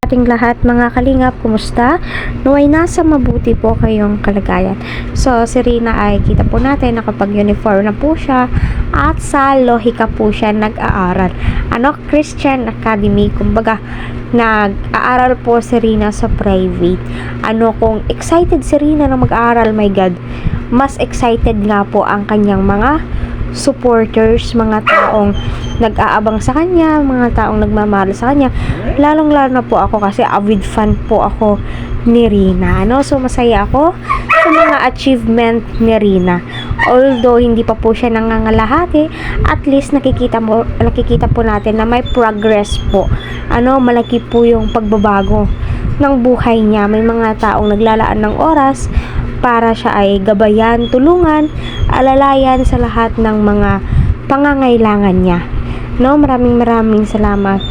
ating lahat mga kalingap, kumusta? Naway nasa mabuti po kayong kalagayan. So, si Rina ay kita po natin nakapag-uniform na po siya at sa Lohika po siya nag-aaral. Christian Academy, kumbaga nag-aaral po si Rina sa private. Kung excited si Rina na mag-aaral, my God, mas excited nga po ang kanyang mga supporters, mga taong nag-aabang sa kanya, mga taong nagmamahal sa kanya. Lalong-lalo na po ako kasi avid fan po ako ni Rina. So, masaya ako sa mga achievement ni Rina. Although, hindi pa po siya nangangalahati, at least nakikita po natin na may progress po. Malaki po yung pagbabago ng buhay niya. May mga taong naglalaan ng oras para siya ay gabayan, tulungan, alalayan sa lahat ng mga pangangailangan niya. Maraming salamat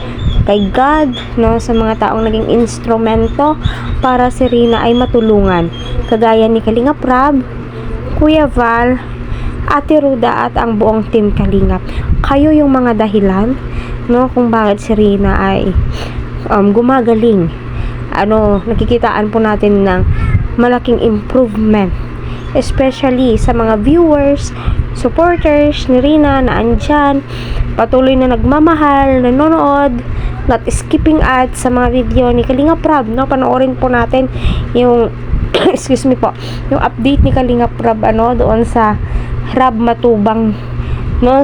kay God, sa mga taong naging instrumento para si Rina ay matulungan. Kagaya ni Kalingap Rab, Kuya Val, Ate Ruda at ang buong team Kalingap. Kayo yung mga dahilan, kung bakit si Rina ay gumagaling. Nakikitaan po natin ng malaking improvement, especially sa mga viewers, supporters ni Rina na andyan, patuloy na nagmamahal, nanonood, not skipping ads sa mga video ni Kalingap Rab. Panoorin po natin yung excuse me po, yung update ni Kalingap Rab doon sa Rab Matubang,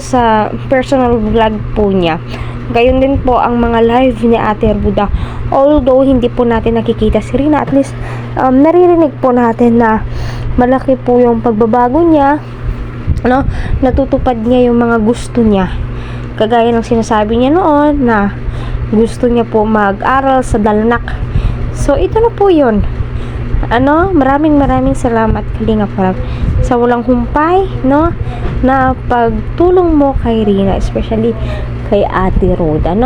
sa personal vlog po niya. Gayon din po ang mga live ni Ate Ruda. Although hindi po natin nakikita si Rina, at least naririnig po natin na malaki po yung pagbabago niya, natutupad niya yung mga gusto niya. Kagaya ng sinasabi niya noon na gusto niya po mag-aral sa Dalnak. So ito na po yun. Maraming salamat Kalingap Rab sa walang humpay, na pagtulong mo kay Rina, especially kay Ate Ruda,